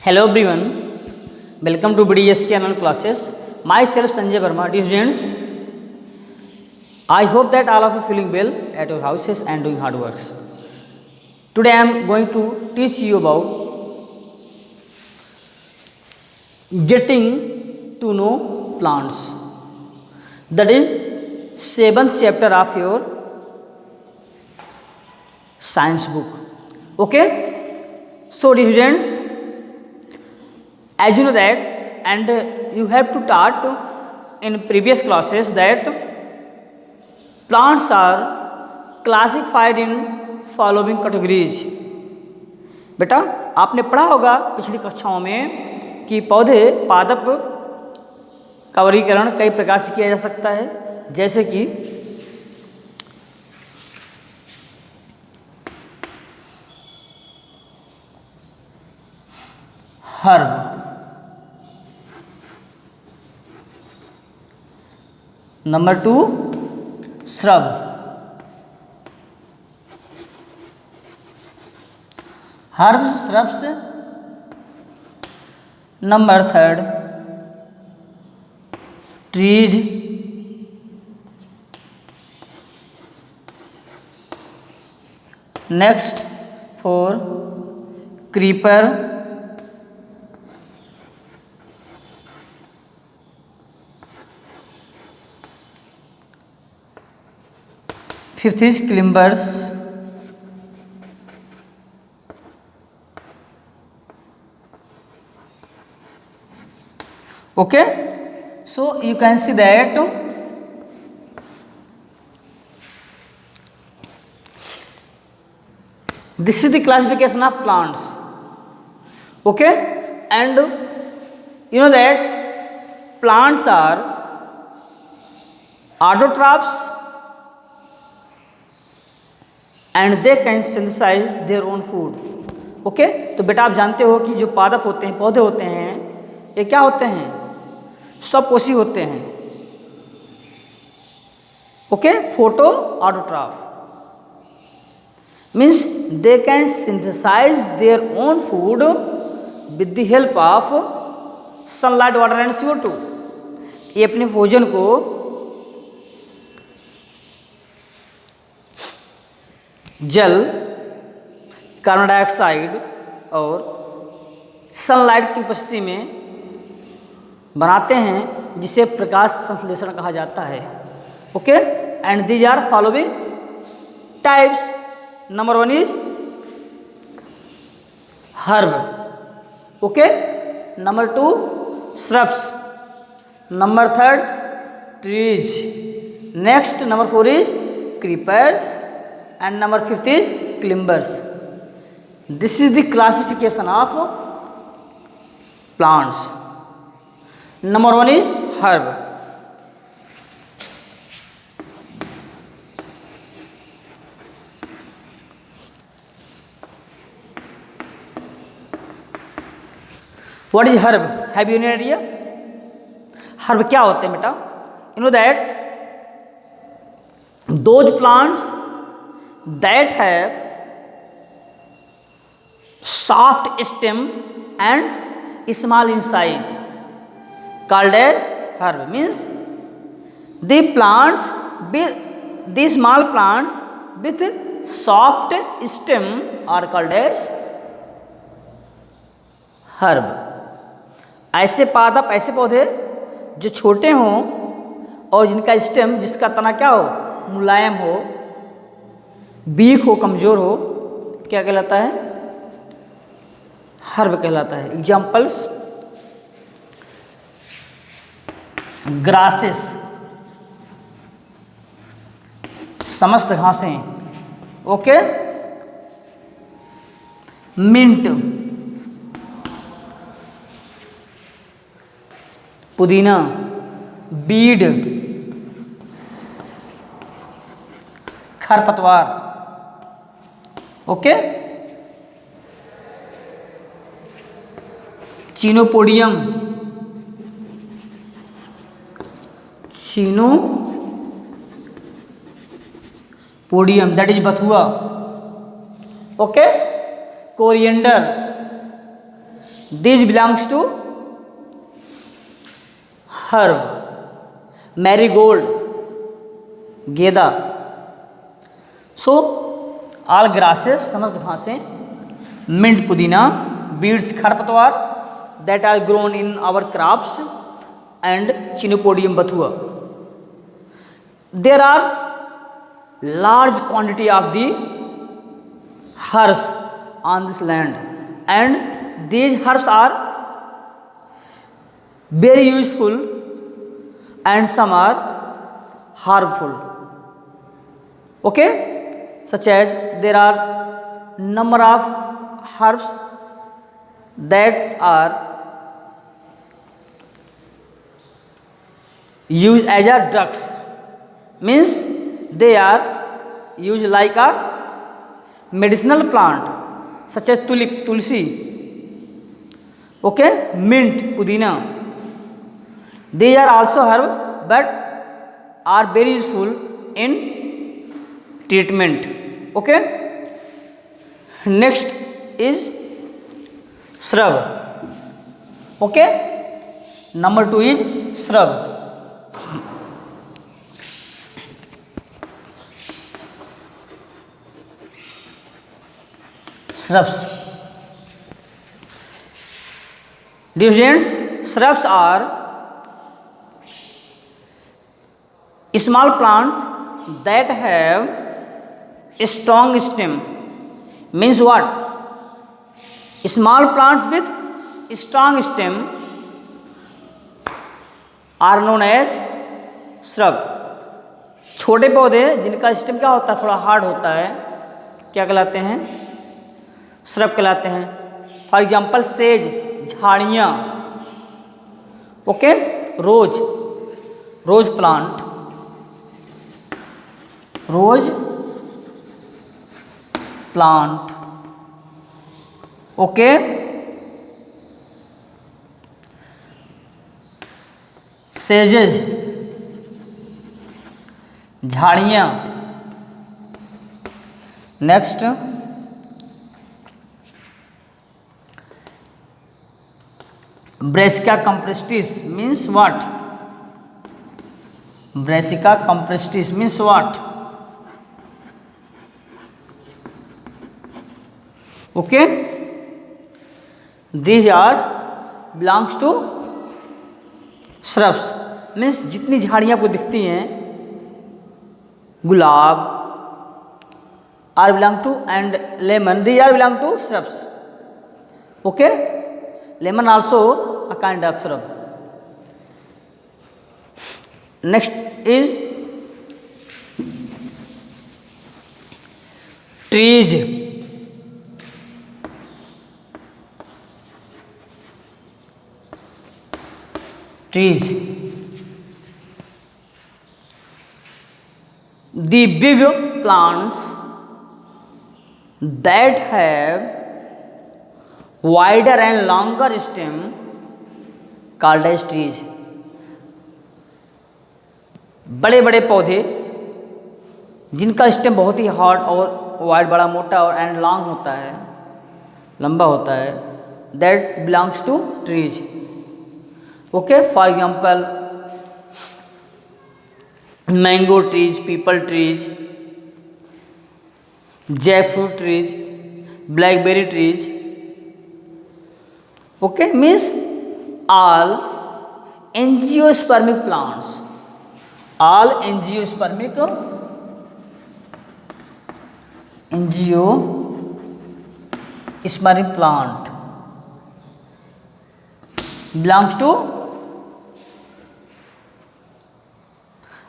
Hello everyone, welcome to BDSK online classes. Myself Sanjay Verma. Dear students, I hope that all of you feeling well at your houses and doing hard works. Today I am going to teach you about getting to know plants. That is seventh chapter of your science book. Okay? So dear students, as you know that and you have to taught in previous classes that plants are classified in following categories. बेटा आपने पढ़ा होगा पिछली कक्षाओं में कि पौधे पादप का वर्गीकरण कई प्रकार से किया जा सकता है, जैसे कि herb, number 2 shrub, herbs shrubs, number 3 trees, next 4 creeper, fifth is climbers, okay, so you can see that this is the classification of plants, okay, and you know that plants are autotrophs and they can synthesize their own food, okay. तो बेटा आप जानते हो कि जो पादप होते हैं, पौधे होते हैं, ये क्या होते हैं? स्वपोषी होते हैं, okay. Photoautotroph means they can synthesise their own food with the help of sunlight, water and CO2. ये अपने भोजन को जल, कार्बन डाइऑक्साइड और सनलाइट की उपस्थिति में बनाते हैं, जिसे प्रकाश संश्लेषण कहा जाता है, okay. And these are following types. Number 1 is herb, okay. Number 2 shrubs, number 3 trees, next number 4 is creepers and number 5 is climbers. This is the classification of plants. Number 1 is herb. What is herb? Have you any idea? Herb क्या होते हैं बेटा? You know that those plants that have soft stem and small in size called as herb. Means the plants the small plants with soft stem are called as herb. ऐसे पादप, ऐसे पौधे जो छोटे हों और जिनका स्टेम, जिसका तना क्या हो, मुलायम हो, वीक हो, कमजोर हो, क्या कहलाता है? हर्ब कहलाता है. एग्जाम्पल्स ग्रासेस, समस्त घासें, ओके. मिंट, पुदीना, बीड, खरपतवार, ओके. चीनोपोडियम, दैट इज बथुआ, okay. Coriander, These belongs to herb, marigold, गेंदा. So all grasses समस्त घासें, mint पुदीना, weeds खरपतवार that are grown in our crops and Chenopodium bathua. There are large quantity of the herbs on this land, and these herbs are very useful and some are harmful. Okay, such as there are number of herbs that are used as a drugs, means they are used like a medicinal plant, such as tulip, tulsi, okay, mint, pudina. They are also herb but are very useful in treatment. Okay, next is shrub. Okay, number 2 is shrub. Shrubs. Dear students, shrubs are small plants that have a strong stem. Means what? Small plants with strong stem are known as shrub. छोटे पौधे जिनका stem क्या होता है, थोड़ा hard होता है, क्या कहलाते हैं? श्रब कहलाते हैं. फॉर एग्जाम्पल सेज, झाड़ियाँ. Okay, rose, rose plant, rose plant. Okay, सेजेज, झाड़ियाँ. Next Brassica campestris means what? Brassica comprestis means what? Okay, these are belongs to shrubs. means जितनी झाड़ियाँ आपको दिखती हैं, गुलाब are belong to, and lemon, these are belong to shrubs. Okay, lemon also a kind of shrub. Next is trees. Trees, the big plants that have wider and longer stem called as trees. बड़े बड़े पौधे जिनका stem बहुत ही hard और wide, बड़ा मोटा और and long होता है, लंबा होता है, that belongs to trees. Okay, for example mango trees, peepal trees, jackfruit trees, blackberry trees. Okay, means all angiospermic plants, all angiospermic plant belongs to,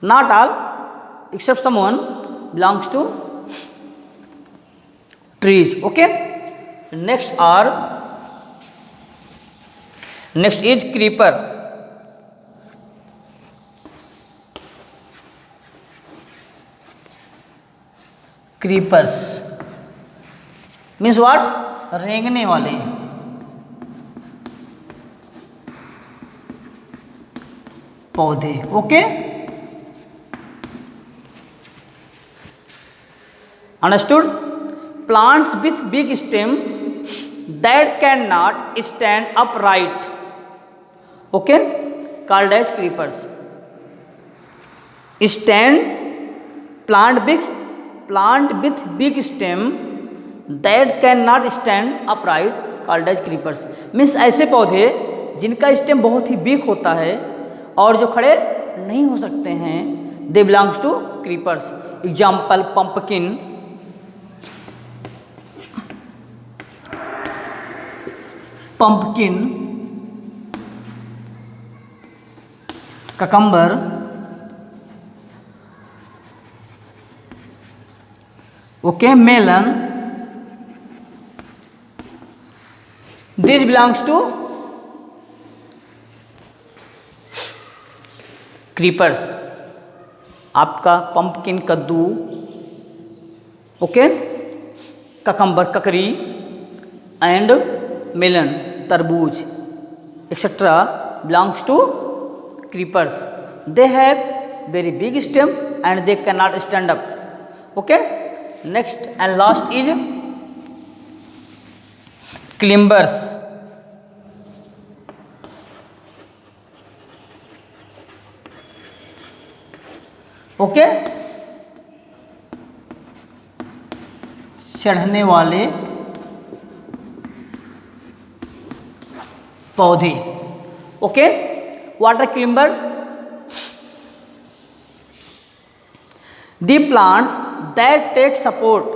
not all except someone belongs to trees. Okay, next is creeper. Creepers means what? रेंगने वाले. पौधे. Okay, understood. Plants with big stem that cannot stand upright, okay, called as creepers. Plant with big stem that cannot stand upright called as creepers. Means ऐसे पौधे जिनका stem बहुत ही week होता है और जो खड़े नहीं हो सकते हैं, they belongs to creepers. Example pumpkin, cucumber, okay, melon. This belongs to creepers. आपका पंपकिन कद्दू, ओके, ककम्बर ककरी, एंड मेलन तरबूज, etcetera belongs to creepers. They have very big stem and they cannot stand up. Okay. Next and last is climbers. Okay. चढ़ने वाले पौधे. Okay. What are climbers? The plants that take support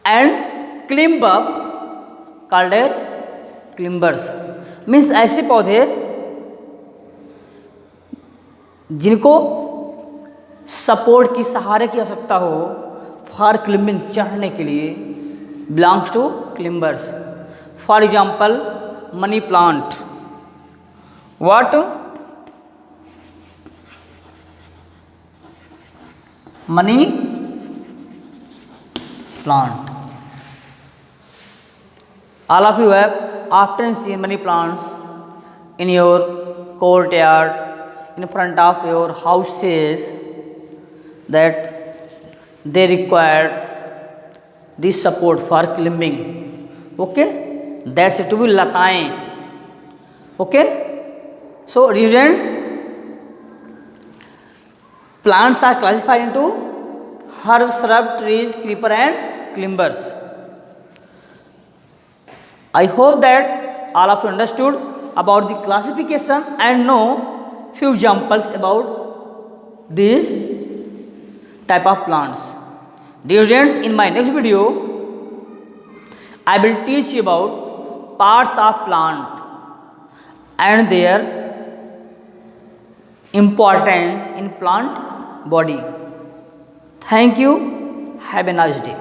and climb up called as climbers. Means ऐसे पौधे जिनको support की, सहारे की आवश्यकता हो फॉर क्लिम्बिंग, चढ़ने के लिए, belongs to climbers. For example money plant. What? Money plant. All of you have often seen money plants in your courtyard, in front of your houses, that they require this support for climbing. Okay, that's it to be lataएं. Okay. So, students, plants are classified into herb, shrub, trees, creeper and climbers. I hope that all of you understood about the classification and know few examples about these type of plants. Dear students, in my next video, I will teach you about parts of plant and their importance in plant body. Thank you. Have a nice day.